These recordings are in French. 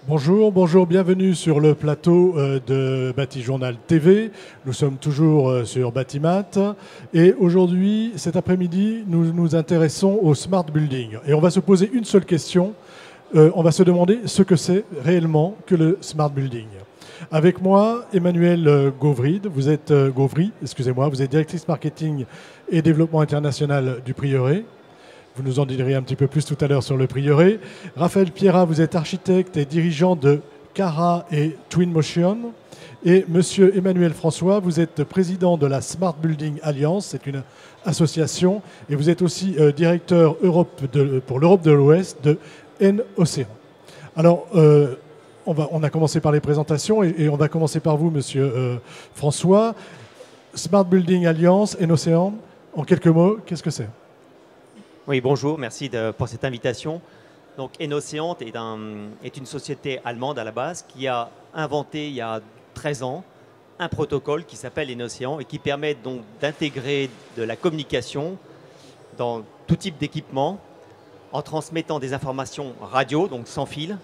Bonjour, bonjour, bienvenue sur le plateau de Batijournal TV. Nous sommes toujours sur Batimat et aujourd'hui, cet après-midi, nous nous intéressons au smart building. Et on va se poser une seule question. On va se demander ce que c'est réellement que le smart building. Avec moi, Emmanuelle Gauvrid, vous êtes excusez-moi, vous êtes directrice marketing et développement international du Prieuré. Vous nous en direz un petit peu plus tout à l'heure sur le Prieuré. Raphaël Pierrat, vous êtes architecte et dirigeant de Cara et Twinmotion. Et Monsieur Emmanuel François, vous êtes président de la Smart Building Alliance, c'est une association, et vous êtes aussi directeur pour l'Europe de l'Ouest de N-Océan. Alors, on a commencé par les présentations et on va commencer par vous, Monsieur François. Smart Building Alliance, N-Océan, en quelques mots, qu'est-ce que c'est ? Oui, bonjour, merci pour cette invitation. Donc, N-Océan est une société allemande à la base qui a inventé il y a 13 ans un protocole qui s'appelle N-Océan et qui permet donc d'intégrer de la communication dans tout type d'équipement en transmettant des informations radio, donc sans fil,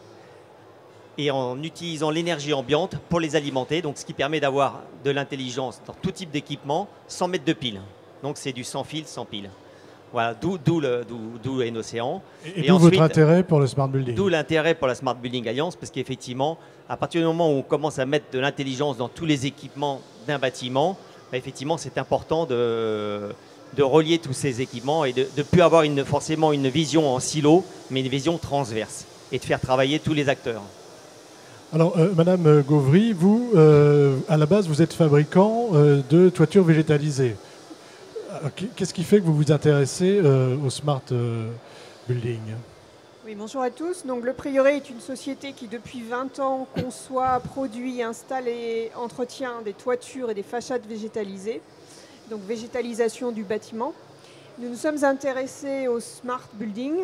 et en utilisant l'énergie ambiante pour les alimenter, donc ce qui permet d'avoir de l'intelligence dans tout type d'équipement sans mettre de pile. Donc, c'est du sans fil, sans pile. Voilà, d'où N-Océan. Et d'où votre intérêt pour le Smart Building? D'où l'intérêt pour la Smart Building Alliance, parce qu'effectivement, à partir du moment où on commence à mettre de l'intelligence dans tous les équipements d'un bâtiment, bah, effectivement, c'est important de relier tous ces équipements et de ne plus avoir forcément une vision en silo, mais une vision transverse, et de faire travailler tous les acteurs. Alors, Madame Gauvry, vous, à la base, vous êtes fabricant de toitures végétalisées. Qu'est-ce qui fait que vous vous intéressez au smart building? Oui, bonjour à tous. Donc, le Prieuré est une société qui, depuis 20 ans, conçoit, produit, installe et entretient des toitures et des façades végétalisées. Donc, végétalisation du bâtiment. Nous nous sommes intéressés au smart building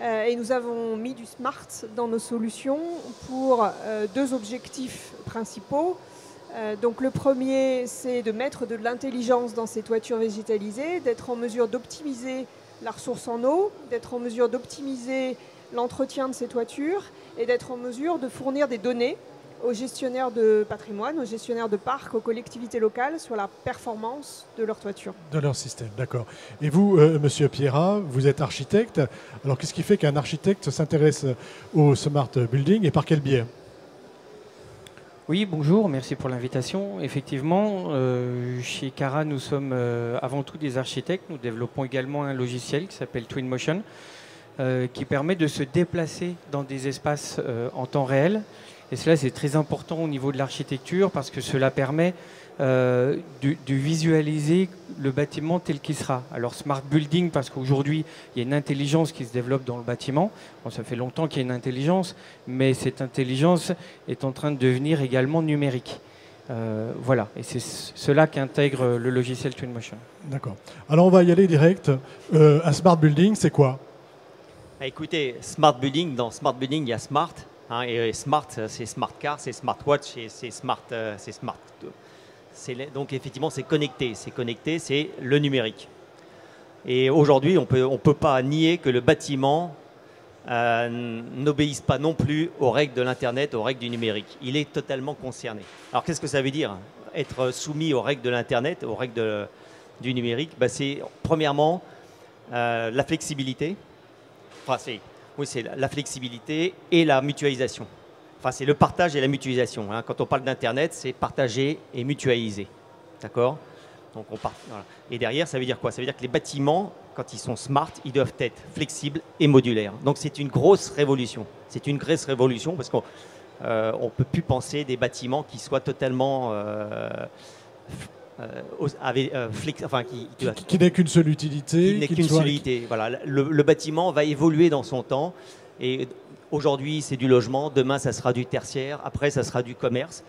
et nous avons mis du smart dans nos solutions pour deux objectifs principaux. Donc le premier, c'est de mettre de l'intelligence dans ces toitures végétalisées, d'être en mesure d'optimiser la ressource en eau, d'être en mesure d'optimiser l'entretien de ces toitures et d'être en mesure de fournir des données aux gestionnaires de patrimoine, aux gestionnaires de parcs, aux collectivités locales sur la performance de leurs toitures. De leur système, d'accord. Et vous, Monsieur Pierrat, vous êtes architecte. Alors qu'est-ce qui fait qu'un architecte s'intéresse au smart building et par quel biais ? Oui, bonjour, merci pour l'invitation. Effectivement, chez Cara, nous sommes avant tout des architectes. Nous développons également un logiciel qui s'appelle Twinmotion, qui permet de se déplacer dans des espaces en temps réel. Et cela, c'est très important au niveau de l'architecture parce que cela permet de visualiser le bâtiment tel qu'il sera. Alors smart building, parce qu'aujourd'hui, il y a une intelligence qui se développe dans le bâtiment. Bon, ça fait longtemps qu'il y a une intelligence, mais cette intelligence est en train de devenir également numérique. Voilà, et c'est cela qu'intègre le logiciel Twinmotion. D'accord. Alors on va y aller direct. Un smart building, c'est quoi? Écoutez, smart building, dans smart building, il y a smart. Hein, et smart, c'est smart car, c'est smartwatch, c'est smart. Donc effectivement, c'est connecté. C'est connecté, c'est le numérique. Et aujourd'hui, on peut pas nier que le bâtiment n'obéisse pas non plus aux règles de l'Internet, aux règles du numérique. Il est totalement concerné. Alors qu'est-ce que ça veut dire? Être soumis aux règles de l'Internet, aux règles du numérique, bah, c'est premièrement la flexibilité. Enfin, c'est la flexibilité et la mutualisation. Enfin, c'est le partage et la mutualisation. Hein. Quand on parle d'Internet, c'est partager et mutualiser. D'accord? Donc voilà. Et derrière, ça veut dire quoi? Ça veut dire que les bâtiments, quand ils sont smart, ils doivent être flexibles et modulaires. Donc c'est une grosse révolution. C'est une grosse révolution parce qu'on ne peut plus penser des bâtiments qui soient totalement... qui n'ait qu'une seule utilité. Qui n'ait qu'une seule utilité. Voilà. Le bâtiment va évoluer dans son temps. Et aujourd'hui, c'est du logement. Demain, ça sera du tertiaire. Après, ça sera du commerce.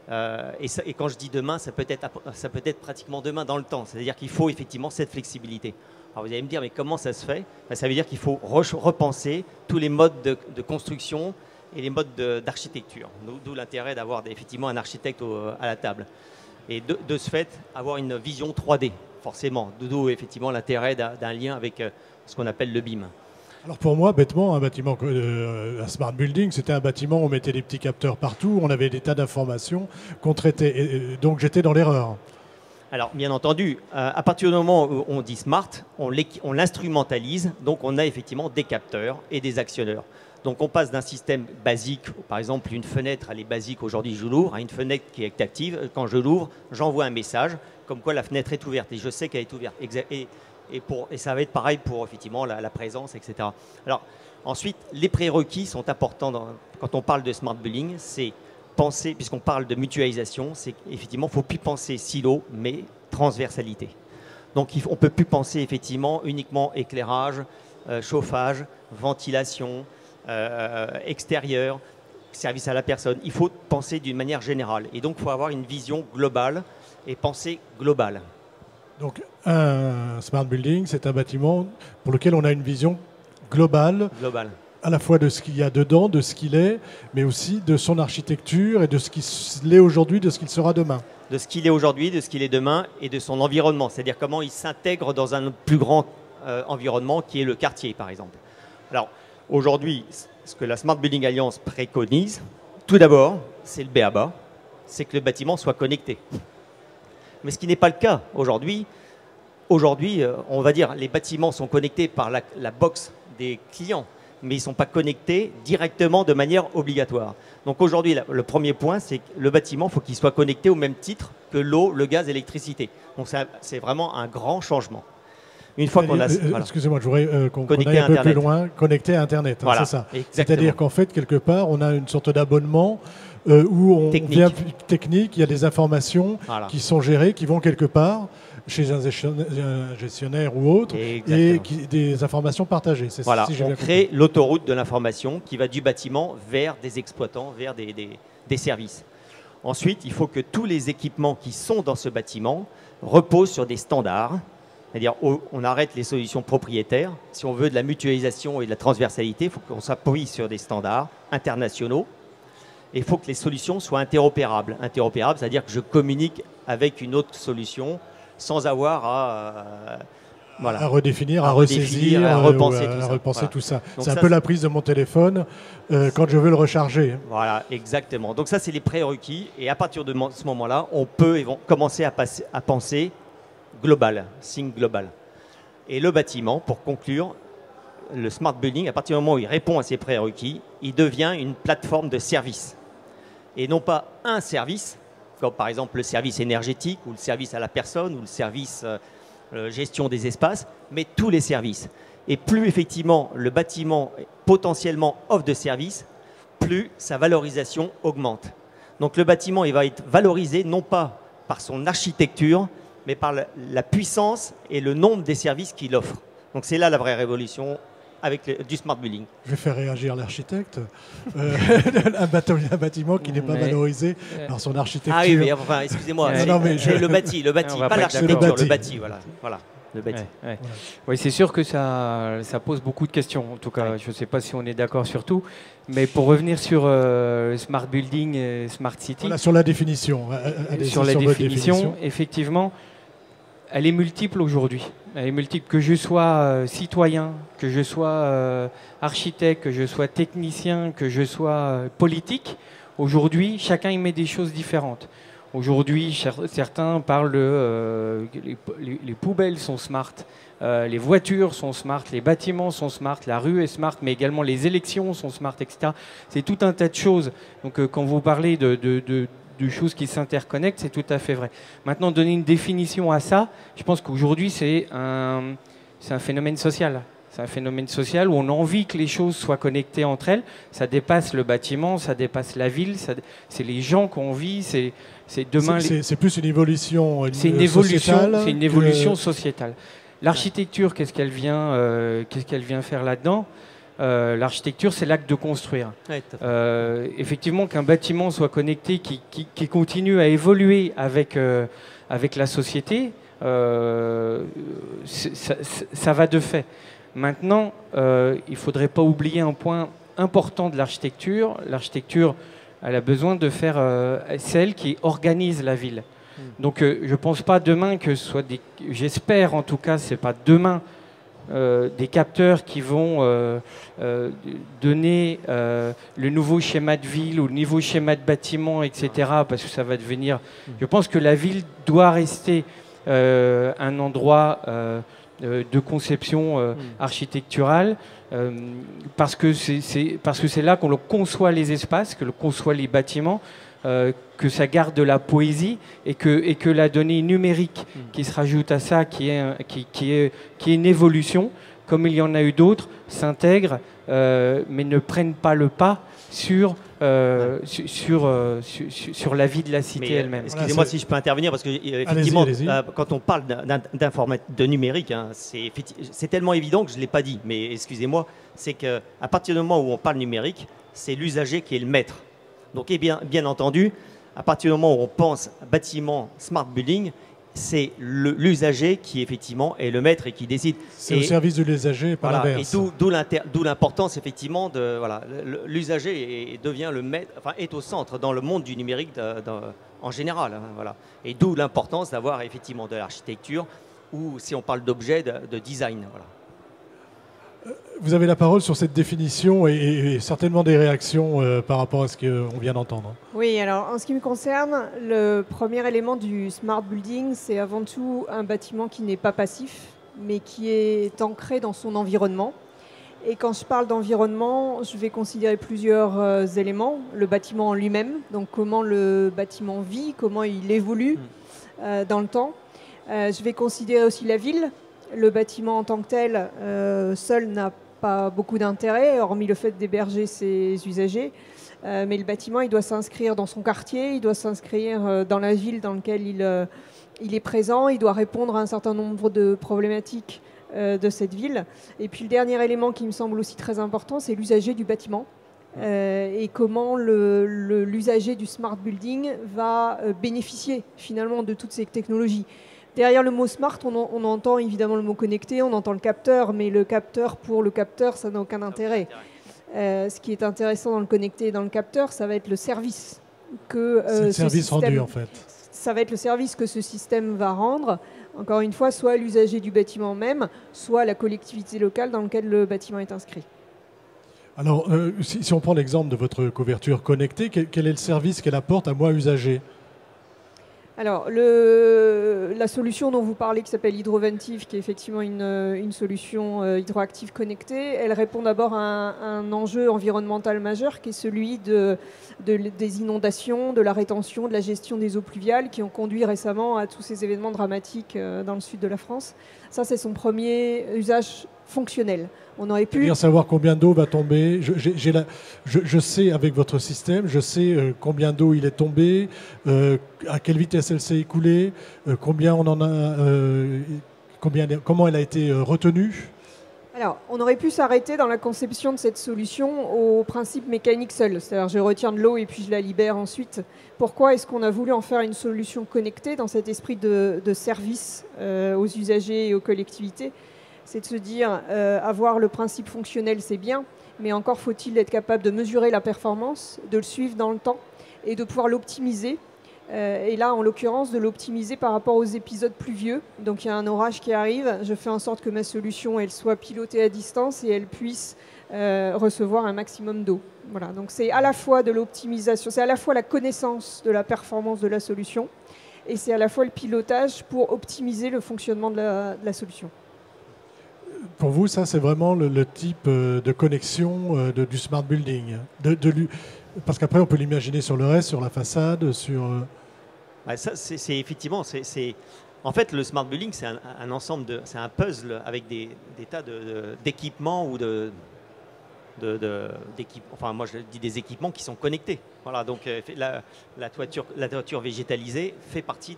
Et quand je dis demain, ça peut être pratiquement demain dans le temps. C'est-à-dire qu'il faut effectivement cette flexibilité. Alors vous allez me dire, mais comment ça se fait? Ça veut dire qu'il faut repenser tous les modes de construction et les modes d'architecture. D'où l'intérêt d'avoir effectivement un architecte à la table. Et de ce fait, avoir une vision 3D, forcément. D'où effectivement l'intérêt d'un lien avec ce qu'on appelle le BIM. Alors pour moi, bêtement, un smart building, c'était un bâtiment où on mettait des petits capteurs partout, on avait des tas d'informations qu'on traitait. Et donc j'étais dans l'erreur. Alors, bien entendu, à partir du moment où on dit smart, on l'instrumentalise, donc on a effectivement des capteurs et des actionneurs. Donc on passe d'un système basique, par exemple une fenêtre, elle est basique aujourd'hui, je l'ouvre, à une fenêtre qui est active. Quand je l'ouvre, j'envoie un message comme quoi la fenêtre est ouverte et je sais qu'elle est ouverte. Et ça va être pareil pour effectivement la présence, etc. Alors ensuite, les prérequis sont importants quand on parle de smart building, c'est penser, puisqu'on parle de mutualisation, c'est qu'effectivement, il ne faut plus penser silo, mais transversalité. Donc on ne peut plus penser effectivement uniquement éclairage, chauffage, ventilation, extérieur, service à la personne. Il faut penser d'une manière générale. Et donc, il faut avoir une vision globale et penser global. Donc, un smart building, c'est un bâtiment pour lequel on a une vision globale, à la fois de ce qu'il y a dedans, de ce qu'il est, mais aussi de son architecture et de ce qu'il est aujourd'hui, de ce qu'il sera demain. De ce qu'il est aujourd'hui, de ce qu'il est demain et de son environnement. C'est-à-dire comment il s'intègre dans un plus grand environnement qui est le quartier, par exemple. Alors, aujourd'hui, ce que la Smart Building Alliance préconise, tout d'abord, c'est le b.a.-ba, c'est que le bâtiment soit connecté. Mais ce qui n'est pas le cas aujourd'hui. Aujourd'hui, on va dire, les bâtiments sont connectés par la box des clients, mais ils ne sont pas connectés directement de manière obligatoire. Donc aujourd'hui, le premier point, c'est que le bâtiment, il faut qu'il soit connecté au même titre que l'eau, le gaz, l'électricité. Donc c'est vraiment un grand changement. Une fois qu'on a... Voilà. Excusez-moi, je voudrais qu'on aille un peu plus loin, connecté à Internet, hein, voilà, c'est ça. C'est-à-dire qu'en fait, quelque part, on a une sorte d'abonnement où on vient technique, il y a des informations qui sont gérées, qui vont quelque part chez un gestionnaire ou autre, et des informations partagées. Voilà, on crée l'autoroute de l'information qui va du bâtiment vers des exploitants, vers des services. Ensuite, il faut que tous les équipements qui sont dans ce bâtiment reposent sur des standards. C'est-à-dire on arrête les solutions propriétaires. Si on veut de la mutualisation et de la transversalité, il faut qu'on s'appuie sur des standards internationaux. Et il faut que les solutions soient interopérables. Interopérables, c'est-à-dire que je communique avec une autre solution sans avoir à redéfinir, à ressaisir, à repenser tout ça. C'est un peu la prise de mon téléphone quand je veux le recharger. Voilà, exactement. Donc ça, c'est les prérequis. Et à partir de ce moment-là, on peut commencer à penser global, think global. Et le bâtiment, pour conclure, le smart building, à partir du moment où il répond à ces prérequis, il devient une plateforme de service. Et non pas un service, comme par exemple le service énergétique ou le service à la personne ou le service gestion des espaces, mais tous les services. Et plus effectivement le bâtiment potentiellement offre de services, plus sa valorisation augmente. Donc le bâtiment, il va être valorisé non pas par son architecture, mais par la puissance et le nombre des services qu'il offre. Donc c'est là la vraie révolution avec du smart building. Je vais faire réagir l'architecte. Un bâtiment qui n'est pas valorisé par son architecture. Ah oui, mais enfin, excusez-moi, le bâti, pas l'architecture, le bâti, voilà. Le bâti. Oui, c'est sûr que ça pose beaucoup de questions. En tout cas, je ne sais pas si on est d'accord sur tout. Mais pour revenir sur smart building et smart city. Voilà, sur la définition. Sur la définition, effectivement, elle est multiple aujourd'hui. Elle est multiple. Que je sois citoyen, que je sois architecte, que je sois technicien, que je sois politique, aujourd'hui, chacun y met des choses différentes. Aujourd'hui, certains parlent de les poubelles sont smart, les voitures sont smart, les bâtiments sont smart, la rue est smart, mais également les élections sont smart, etc. C'est tout un tas de choses. Donc, quand vous parlez de choses qui s'interconnectent, c'est tout à fait vrai. Maintenant, donner une définition à ça, je pense qu'aujourd'hui, c'est un phénomène social. C'est un phénomène social où on a envie que les choses soient connectées entre elles. Ça dépasse le bâtiment, ça dépasse la ville, c'est les gens qu'on vit, c'est demain... C'est plus une évolution sociétale. C'est une évolution sociétale. L'architecture, qu'est-ce qu'elle vient faire là-dedans ? L'architecture, c'est l'acte de construire. Effectivement, qu'un bâtiment soit connecté, qui continue à évoluer avec la société, ça va de fait. Maintenant, il ne faudrait pas oublier un point important de l'architecture. L'architecture, elle a besoin de faire celle qui organise la ville. Donc, je ne pense pas demain que ce soit des... J'espère, en tout cas, ce n'est pas demain des capteurs qui vont donner le nouveau schéma de ville ou le nouveau schéma de bâtiment, etc. Parce que ça va devenir... Je pense que la ville doit rester un endroit de conception architecturale, parce que c'est là qu'on conçoit les espaces, que l'on conçoit les bâtiments, que ça garde de la poésie et que la donnée numérique qui se rajoute à ça, qui est une évolution, comme il y en a eu d'autres, s'intègrent, mais ne prennent pas le pas sur la vie de la cité elle-même. Excusez-moi si je peux intervenir, parce que effectivement, quand on parle de numérique, hein, c'est tellement évident que je ne l'ai pas dit, mais excusez-moi, c'est qu'à partir du moment où on parle numérique, c'est l'usager qui est le maître. Donc, bien entendu, à partir du moment où on pense bâtiment smart building, c'est l'usager qui effectivement est le maître et qui décide. C'est au service de l'usager, pas l'inverse. Et d'où l'importance effectivement de l'usager devient le maître, enfin est au centre dans le monde du numérique en général. Hein, voilà. Et d'où l'importance d'avoir effectivement de l'architecture ou si on parle d'objets de design. Voilà. Vous avez la parole sur cette définition et certainement des réactions par rapport à ce qu'on vient d'entendre. Oui, alors en ce qui me concerne, le premier élément du smart building, c'est avant tout un bâtiment qui n'est pas passif, mais qui est ancré dans son environnement. Et quand je parle d'environnement, je vais considérer plusieurs éléments. Le bâtiment en lui-même, donc comment le bâtiment vit, comment il évolue dans le temps. Je vais considérer aussi la ville. Le bâtiment en tant que tel, seul n'a pas beaucoup d'intérêt, hormis le fait d'héberger ses usagers. Mais le bâtiment, il doit s'inscrire dans son quartier, il doit s'inscrire dans la ville dans laquelle il est présent, il doit répondre à un certain nombre de problématiques de cette ville. Et puis le dernier élément qui me semble aussi très important, c'est l'usager du bâtiment. Et comment l'usager du smart building va bénéficier finalement de toutes ces technologies. Derrière le mot smart, on entend évidemment le mot connecté, on entend le capteur, mais le capteur pour le capteur, ça n'a aucun intérêt. Ce qui est intéressant dans le connecté et dans le capteur, ça va être le service que c'est le service rendu en fait. Ça va être le service que ce système va rendre. Encore une fois, soit l'usager du bâtiment même, soit la collectivité locale dans laquelle le bâtiment est inscrit. Alors, si on prend l'exemple de votre couverture connectée, quel est le service qu'elle apporte à moi, usager ? Alors, la solution dont vous parlez, qui s'appelle Hydroventive, qui est effectivement une solution hydroactive connectée, elle répond d'abord à un enjeu environnemental majeur, qui est celui des inondations, de la rétention, de la gestion des eaux pluviales, qui ont conduit récemment à tous ces événements dramatiques dans le sud de la France. Ça, c'est son premier usage fonctionnel. On aurait pu... Bien savoir combien d'eau va tomber. Je sais, avec votre système, je sais combien d'eau il est tombé, à quelle vitesse elle s'est écoulée, combien on en a, comment elle a été retenue. Alors, on aurait pu s'arrêter dans la conception de cette solution au principe mécanique seul. C'est-à-dire, je retiens de l'eau et puis je la libère ensuite. Pourquoi est-ce qu'on a voulu en faire une solution connectée dans cet esprit de service aux usagers et aux collectivités ? C'est de se dire, avoir le principe fonctionnel, c'est bien, mais encore faut-il être capable de mesurer la performance, de le suivre dans le temps et de pouvoir l'optimiser. Et là, en l'occurrence, de l'optimiser par rapport aux épisodes pluvieux. Donc, il y a un orage qui arrive, je fais en sorte que ma solution, elle soit pilotée à distance et elle puisse recevoir un maximum d'eau. Voilà, donc c'est à la fois de l'optimisation, c'est à la fois la connaissance de la performance de la solution et c'est à la fois le pilotage pour optimiser le fonctionnement de la solution. Pour vous, ça, c'est vraiment le type de connexion du smart building. Parce qu'après, on peut l'imaginer sur le reste, sur la façade, sur... Ouais, ça, c'est effectivement... En fait, le smart building, c'est un ensemble, c'est un puzzle avec des tas d'équipements ou enfin, moi, je dis des équipements qui sont connectés. Voilà, donc la toiture végétalisée fait partie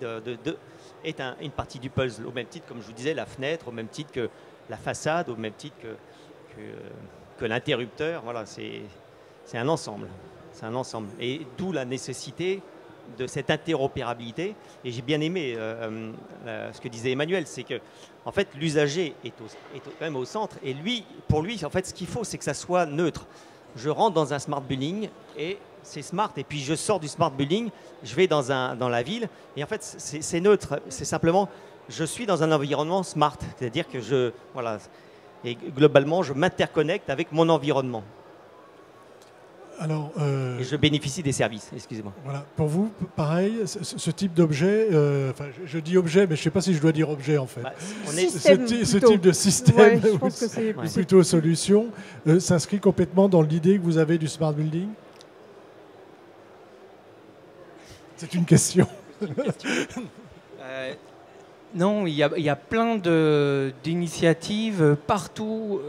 est une partie du puzzle, au même titre, comme je vous disais, la fenêtre, au même titre que la façade, au même titre que l'interrupteur. Voilà, c'est un ensemble. C'est un ensemble. Et d'où la nécessité de cette interopérabilité. Et j'ai bien aimé ce que disait Emmanuel, c'est que en fait, l'usager est quand même au centre. Et pour lui, en fait, ce qu'il faut, c'est que ça soit neutre. Je rentre dans un smart building et c'est smart. Et puis je sors du smart building, je vais dans la ville. Et en fait, c'est neutre. C'est simplement, je suis dans un environnement smart. C'est-à-dire que Et globalement, je m'interconnecte avec mon environnement. Alors, et je bénéficie des services, excusez-moi. Voilà. Pour vous, pareil, ce type d'objet, je dis objet, mais je ne sais pas si je dois dire objet en fait. Bah, ce type de système, ouais, je pense que c'est plutôt solution, s'inscrit complètement dans l'idée que vous avez du smart building. C'est une question. Non, il y a plein d'initiatives partout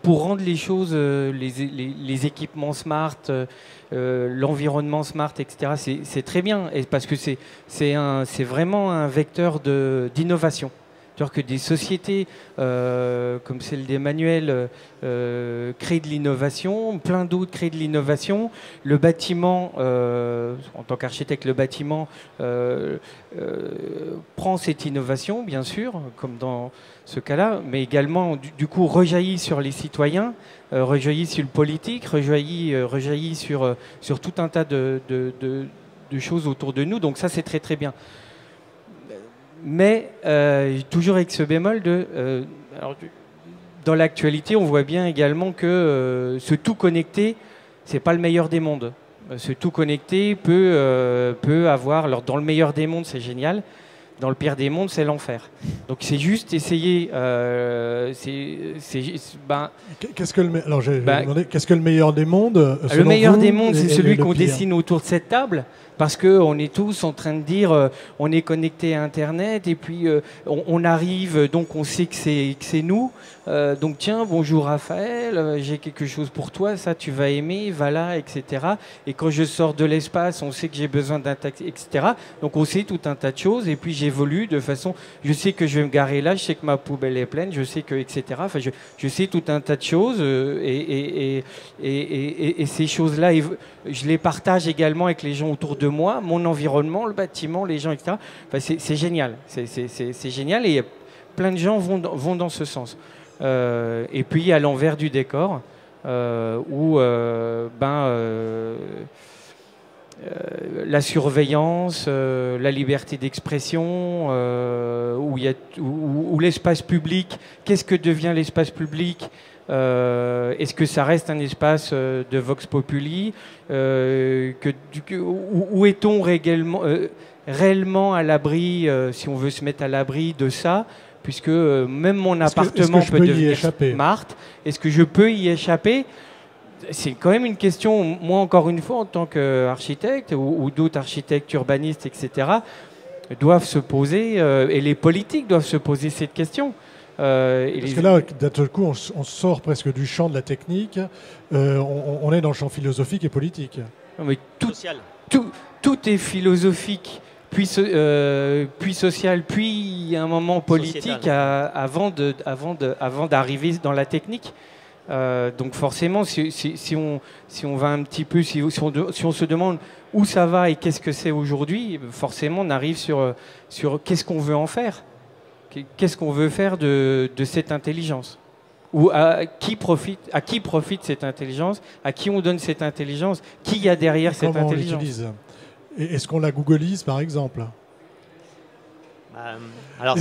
pour rendre les choses, les équipements smart, l'environnement smart, etc. C'est très bien, et parce que c'est vraiment un vecteur d'innovation. C'est-à-dire que des sociétés comme celle d'Emmanuel créent de l'innovation, plein d'autres créent de l'innovation. Le bâtiment, en tant qu'architecte, le bâtiment prend cette innovation, bien sûr, comme dans ce cas-là, mais également, du coup, rejaillit sur les citoyens, rejaillit sur le politique, rejaillit sur tout un tas de choses autour de nous. Donc ça, c'est très, très bien. Mais toujours avec ce bémol dans l'actualité, on voit bien également que ce tout connecté, c'est pas le meilleur des mondes. Ce tout connecté peut avoir, alors dans le meilleur des mondes, c'est génial. Dans le pire des mondes, c'est l'enfer. Donc c'est juste essayer. Qu'est-ce que le meilleur des mondes? Le meilleur des mondes, c'est celui qu'on dessine autour de cette table. Parce qu'on est tous en train de dire on est connecté à Internet et puis on arrive, donc on sait que c'est nous. Donc tiens, bonjour Raphaël, j'ai quelque chose pour toi, ça tu vas aimer, voilà, etc. Et quand je sors de l'espace, on sait que j'ai besoin d'un taxi, etc. Donc on sait tout un tas de choses et puis j'évolue de façon, je sais que je vais me garer là, je sais que ma poubelle est pleine, je sais que, etc. Enfin, je sais tout un tas de choses et ces choses-là, je les partage également avec les gens autour de moi, mon environnement, le bâtiment, les gens, etc. Enfin, c'est génial, c'est génial et plein de gens vont dans ce sens. Et puis à l'envers du décor, où la surveillance, la liberté d'expression, où l'espace public, qu'est-ce que devient l'espace public? Est-ce que ça reste un espace de vox populi? Où est-on réellement à l'abri, si on veut se mettre à l'abri de ça? Puisque même mon appartement peut devenir smart. Est-ce que je peux y échapper? C'est quand même une question, moi encore une fois, en tant qu'architecte ou d'autres architectes urbanistes, etc., doivent se poser, et les politiques doivent se poser cette question. Parce que là, d'un seul coup, on sort presque du champ de la technique, on est dans le champ philosophique et politique. Non, mais tout est philosophique, puis social, puis à un moment politique avant d'arriver dans la technique. Donc forcément, si on va un petit peu, si on se demande où ça va et qu'est-ce que c'est aujourd'hui, forcément on arrive sur qu'est-ce qu'on veut en faire. Qu'est-ce qu'on veut faire de cette intelligence? Ou à qui profite cette intelligence? À qui on donne cette intelligence? Qui y a derrière cette intelligence? Comment on l'utilise? Est-ce qu'on la googleise, par exemple?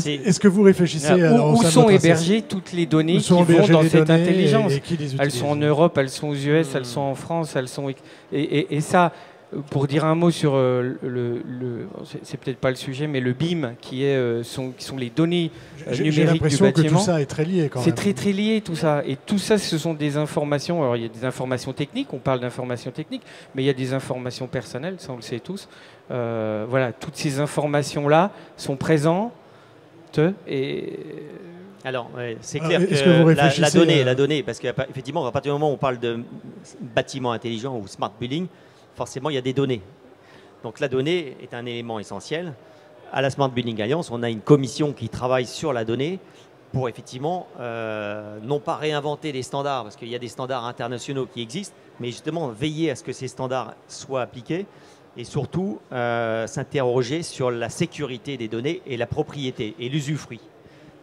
Est-ce que vous réfléchissez où sont hébergées toutes les données qui vont dans cette intelligence? Elles sont en Europe, elles sont aux US, elles sont en France, elles sont... Et ça... Pour dire un mot sur c'est peut-être pas le sujet, mais le BIM qui sont les données numériques du bâtiment. J'ai l'impression que tout ça est très lié quand même. C'est très très lié tout ça. Et tout ça, ce sont des informations. Alors il y a des informations techniques, on parle d'informations techniques, mais il y a des informations personnelles, ça on le sait tous. Voilà, toutes ces informations-là sont présentes et... Alors, c'est clair que la donnée, parce qu'effectivement, à partir du moment où on parle de bâtiment intelligent ou smart building, forcément, il y a des données. Donc la donnée est un élément essentiel. À la Smart Building Alliance, on a une commission qui travaille sur la donnée pour effectivement non pas réinventer les standards, parce qu'il y a des standards internationaux qui existent, mais justement veiller à ce que ces standards soient appliqués et surtout s'interroger sur la sécurité des données et la propriété et l'usufruit.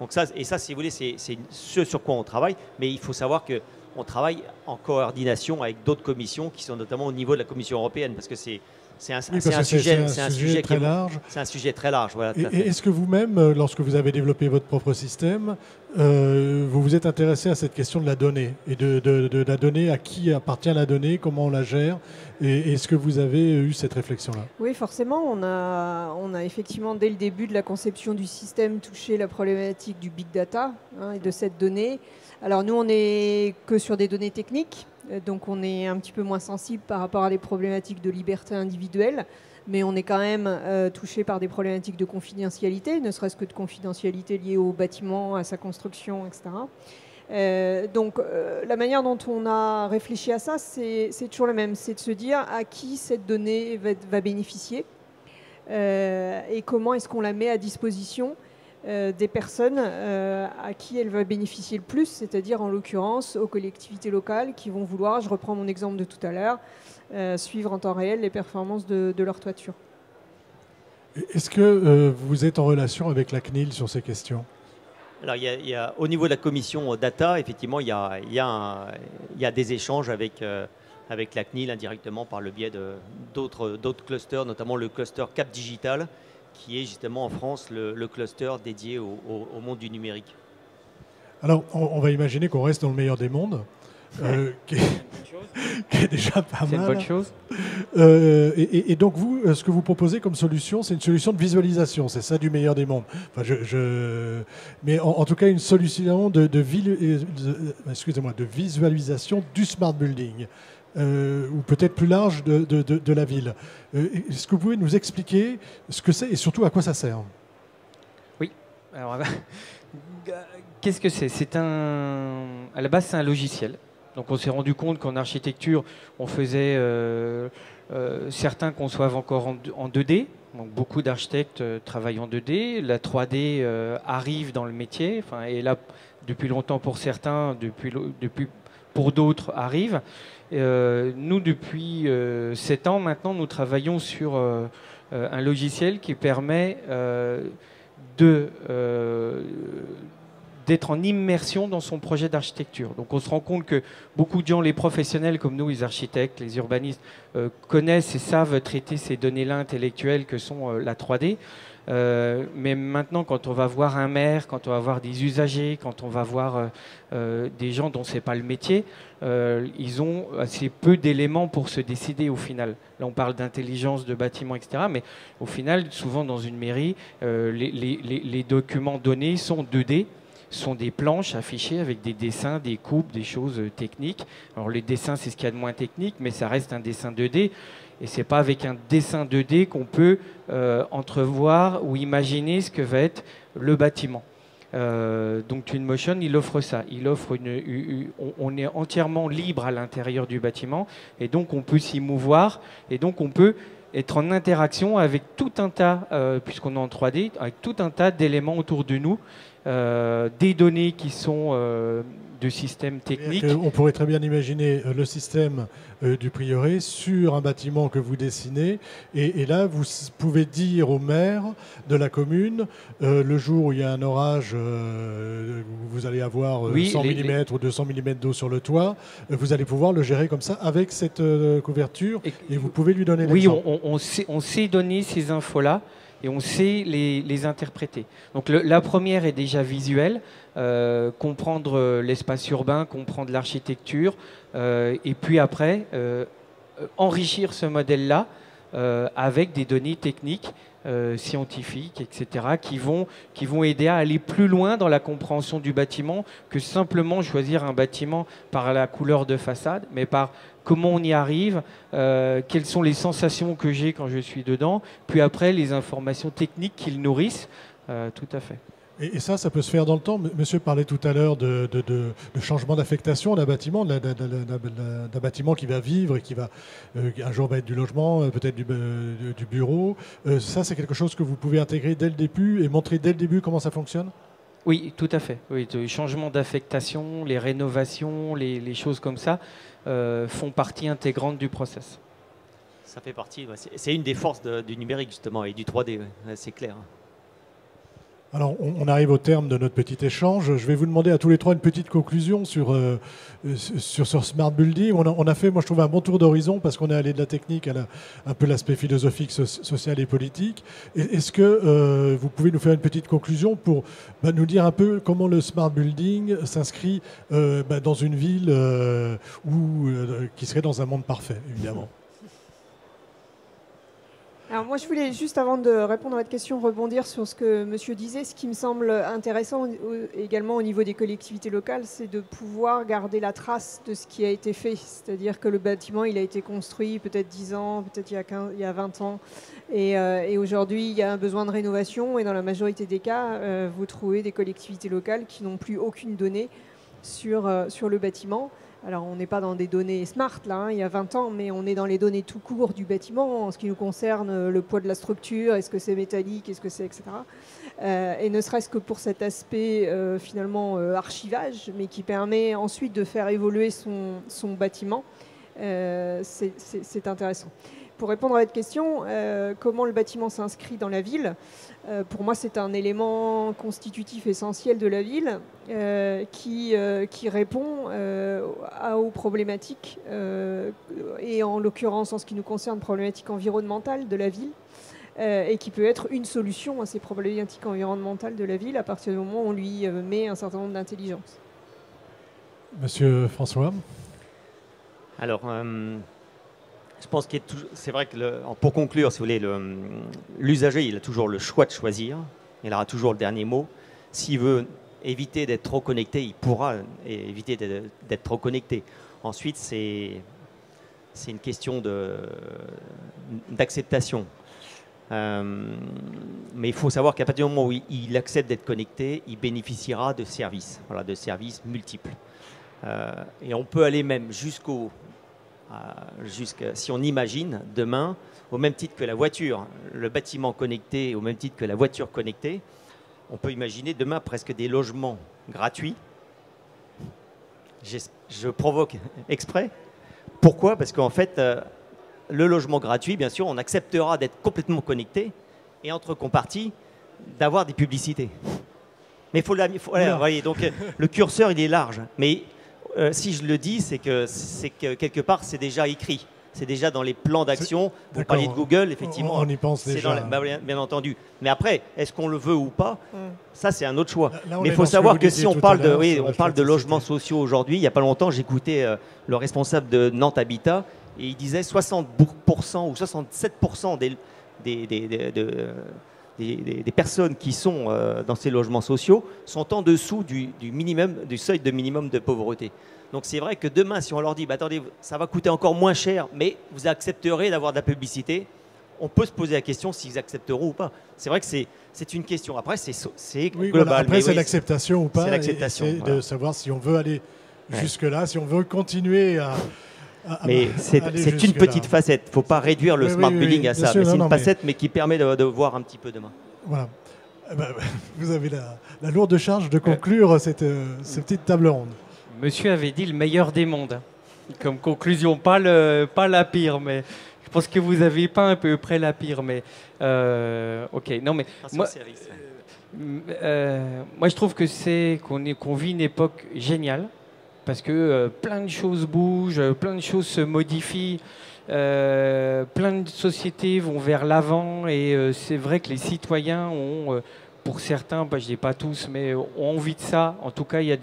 Donc ça, si vous voulez, c'est ce sur quoi on travaille, mais il faut savoir que on travaille en coordination avec d'autres commissions qui sont notamment au niveau de la Commission européenne, parce que c'est C'est un sujet très large. C'est un sujet très large. Voilà, et est-ce que vous-même, lorsque vous avez développé votre propre système, vous vous êtes intéressé à cette question de la donnée et de la donnée, à qui appartient la donnée, comment on la gère, et est-ce que vous avez eu cette réflexion-là? Oui, forcément, on a effectivement dès le début de la conception du système touché la problématique du big data et de cette donnée. Alors nous, on n'est que sur des données techniques, donc on est un petit peu moins sensible par rapport à des problématiques de liberté individuelle, mais on est quand même touché par des problématiques de confidentialité, ne serait-ce que de confidentialité liée au bâtiment, à sa construction, etc. Donc la manière dont on a réfléchi à ça, c'est toujours la même, c'est de se dire à qui cette donnée va bénéficier et comment est-ce qu'on la met à disposition des personnes à qui elle va bénéficier le plus, c'est-à-dire en l'occurrence aux collectivités locales qui vont vouloir, je reprends mon exemple de tout à l'heure, suivre en temps réel les performances de leur toiture. Est-ce que vous êtes en relation avec la CNIL sur ces questions? Alors, au niveau de la commission data, effectivement, il y a des échanges avec la CNIL indirectement par le biais d'autres clusters, notamment le cluster Cap Digital, qui est justement en France le cluster dédié au monde du numérique. Alors, on va imaginer qu'on reste dans le meilleur des mondes, qui est déjà pas mal. C'est une bonne chose. Et donc, vous, ce que vous proposez comme solution, c'est une solution de visualisation, c'est ça du meilleur des mondes. Enfin, mais en tout cas, une solution de visualisation du smart building. Ou peut-être plus large de la ville. Est-ce que vous pouvez nous expliquer ce que c'est et surtout à quoi ça sert? Oui. Alors, qu'est-ce que c'est? À la base, c'est un logiciel. Donc, on s'est rendu compte qu'en architecture, on faisait certains conçoivent encore en 2D. Donc, beaucoup d'architectes travaillent en 2D. La 3D arrive dans le métier. Enfin, et là, depuis longtemps pour certains, depuis pour d'autres arrive. Nous, depuis 7 ans maintenant, nous travaillons sur un logiciel qui permet d'être en immersion dans son projet d'architecture. Donc on se rend compte que beaucoup de gens, les professionnels comme nous, les architectes, les urbanistes, connaissent et savent traiter ces données-là intellectuelles que sont la 3D. Mais maintenant, quand on va voir un maire, quand on va voir des usagers, quand on va voir des gens dont c'est pas le métier, ils ont assez peu d'éléments pour se décider au final. Là, on parle d'intelligence de bâtiments, etc. Mais au final, souvent dans une mairie, les documents donnés sont 2D, sont des planches affichées avec des dessins, des coupes, des choses techniques. Alors les dessins, c'est ce qu'il y a de moins technique, mais ça reste un dessin 2D. Et c'est pas avec un dessin 2D qu'on peut entrevoir ou imaginer ce que va être le bâtiment. Donc Twinmotion, il offre ça. Il offre on est entièrement libre à l'intérieur du bâtiment et donc on peut s'y mouvoir et donc on peut être en interaction avec tout un tas, puisqu'on est en 3D, avec tout un tas d'éléments autour de nous, des données qui sont de systèmes techniques. On pourrait très bien imaginer le système du prieuré sur un bâtiment que vous dessinez et là vous pouvez dire au maire de la commune le jour où il y a un orage vous allez avoir 100 mm ou 200 mm d'eau sur le toit, vous allez pouvoir le gérer comme ça avec cette couverture et vous pouvez lui donner l'exemple. Oui, on sait donner ces infos-là et on sait les interpréter. Donc la première est déjà visuelle, comprendre l'espace urbain, comprendre l'architecture, et puis après, enrichir ce modèle-là avec des données techniques, scientifiques, etc., qui vont aider à aller plus loin dans la compréhension du bâtiment que simplement choisir un bâtiment par la couleur de façade, mais par comment on y arrive, quelles sont les sensations que j'ai quand je suis dedans, puis après les informations techniques qu'ils nourrissent, tout à fait. Et ça peut se faire dans le temps. Monsieur parlait tout à l'heure de changement d'affectation d'un bâtiment, d'un bâtiment qui va vivre et qui va un jour va être du logement, peut-être du bureau. Ça, c'est quelque chose que vous pouvez intégrer dès le début et montrer dès le début comment ça fonctionne? Oui, tout à fait. Oui, les changements d'affectation, les rénovations, les choses comme ça font partie intégrante du process. Ça fait partie. C'est une des forces du numérique justement et du 3D. C'est clair. Alors, on arrive au terme de notre petit échange. Je vais vous demander à tous les trois une petite conclusion sur Smart Building. On a fait, moi je trouve, un bon tour d'horizon parce qu'on est allé de la technique à un peu l'aspect philosophique, social et politique. Est-ce que vous pouvez nous faire une petite conclusion pour nous dire un peu comment le Smart Building s'inscrit dans une ville qui serait dans un monde parfait, évidemment? Alors moi, je voulais juste, avant de répondre à votre question, rebondir sur ce que monsieur disait. Ce qui me semble intéressant également au niveau des collectivités locales, c'est de pouvoir garder la trace de ce qui a été fait. C'est-à-dire que le bâtiment, il a été construit peut-être 10 ans, peut-être il y a 20 ans. Et aujourd'hui, il y a un besoin de rénovation. Et dans la majorité des cas, vous trouvez des collectivités locales qui n'ont plus aucune donnée sur le bâtiment. Alors, on n'est pas dans des données smart, là, il y a 20 ans, mais on est dans les données tout court du bâtiment, en ce qui nous concerne, le poids de la structure, est-ce que c'est métallique, est-ce que c'est, etc. Et ne serait-ce que pour cet aspect, finalement, archivage, mais qui permet ensuite de faire évoluer son bâtiment, c'est intéressant. Pour répondre à votre question, comment le bâtiment s'inscrit dans la ville, pour moi, c'est un élément constitutif essentiel de la ville qui répond aux problématiques, et en l'occurrence, en ce qui nous concerne, problématiques environnementales de la ville, et qui peut être une solution à ces problématiques environnementales de la ville à partir du moment où on lui met un certain nombre d'intelligences. Monsieur François? Alors, je pense que c'est vrai que, pour conclure, si vous voulez, l'usager, il a toujours le choix de choisir. Il aura toujours le dernier mot. S'il veut éviter d'être trop connecté, il pourra éviter d'être trop connecté. Ensuite, c'est une question d'acceptation. Mais il faut savoir qu'à partir du moment où il accepte d'être connecté, il bénéficiera de services, voilà, de services multiples. Et on peut aller même si on imagine demain, au même titre que la voiture, le bâtiment connecté, au même titre que la voiture connectée, on peut imaginer demain presque des logements gratuits. Je provoque exprès. Pourquoi? Parce qu'en fait, le logement gratuit, bien sûr, on acceptera d'être complètement connecté et entre comparties, d'avoir des publicités. Mais vous voyez, donc le curseur, il est large. Mais si je le dis, c'est que quelque part, c'est déjà écrit. C'est déjà dans les plans d'action. Vous parliez de Google, effectivement. On y pense déjà. Bien entendu. Mais après, est-ce qu'on le veut ou pas? Ça, c'est un autre choix. Mais il faut savoir que si on parle de logements sociaux aujourd'hui, il n'y a pas longtemps, j'écoutais le responsable de Nantes Habitat et il disait 60% ou 67% des personnes qui sont dans ces logements sociaux sont en dessous du seuil de minimum de pauvreté. Donc c'est vrai que demain, si on leur dit attendez, ça va coûter encore moins cher, mais vous accepterez d'avoir de la publicité, on peut se poser la question s'ils accepteront ou pas. C'est vrai que c'est une question. Après, c'est global. Voilà. Après, c'est l'acceptation ou pas. C'est l'acceptation. C'est de savoir si on veut aller jusque-là, si on veut continuer à... Mais c'est une petite facette. Il ne faut pas réduire le smart building à ça. C'est une facette, mais qui permet de voir un petit peu demain. Voilà. Vous avez la lourde charge de conclure cette petite table ronde. Monsieur avait dit le meilleur des mondes. Comme conclusion, pas la pire, mais je pense que vous avez peint à peu près la pire. Mais ok, non mais moi je trouve que qu'on vit une époque géniale. Parce que plein de choses bougent, plein de choses se modifient, plein de sociétés vont vers l'avant et c'est vrai que les citoyens ont, pour certains, je ne dis pas tous, mais ont envie de ça. En tout cas, il y a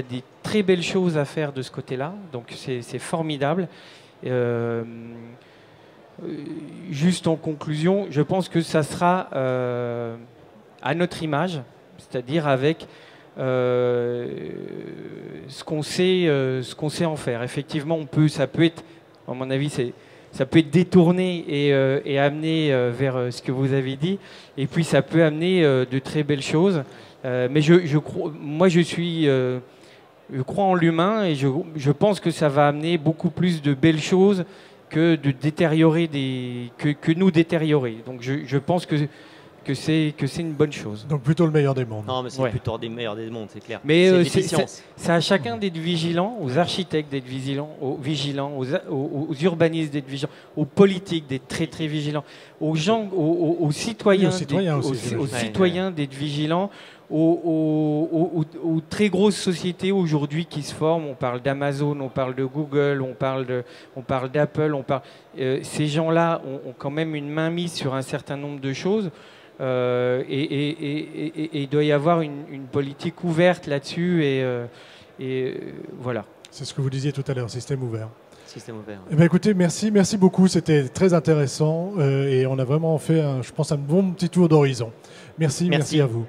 des très belles choses à faire de ce côté-là, donc c'est formidable. Juste en conclusion, je pense que ça sera à notre image, c'est-à-dire avec... ce qu'on sait en faire. Effectivement, ça peut être, à mon avis, ça peut être détourné et amené vers ce que vous avez dit. Et puis, ça peut amener de très belles choses. Mais je crois en l'humain et je pense que ça va amener beaucoup plus de belles choses que de détériorer que nous détériorer. Donc, je pense que que c'est une bonne chose. Donc plutôt le meilleur des mondes. Non, mais c'est Ouais. plutôt des meilleurs des mondes, c'est clair. Mais c'est une c'est efficience. à chacun d'être vigilant, aux architectes d'être vigilants, aux urbanistes d'être vigilants, aux politiques d'être très très vigilants, aux gens, aux citoyens, Oui, aux citoyens aussi, aux j'imagine. citoyens d'être vigilants, aux très grosses sociétés aujourd'hui qui se forment. On parle d'Amazon, on parle de Google, on parle d'Apple, ces gens-là ont quand même une mainmise sur un certain nombre de choses. Et il doit y avoir une politique ouverte là-dessus et voilà. C'est ce que vous disiez tout à l'heure, système ouvert. Système ouvert. Eh bien, écoutez, merci beaucoup, c'était très intéressant et on a vraiment fait, je pense, un bon petit tour d'horizon. Merci à vous.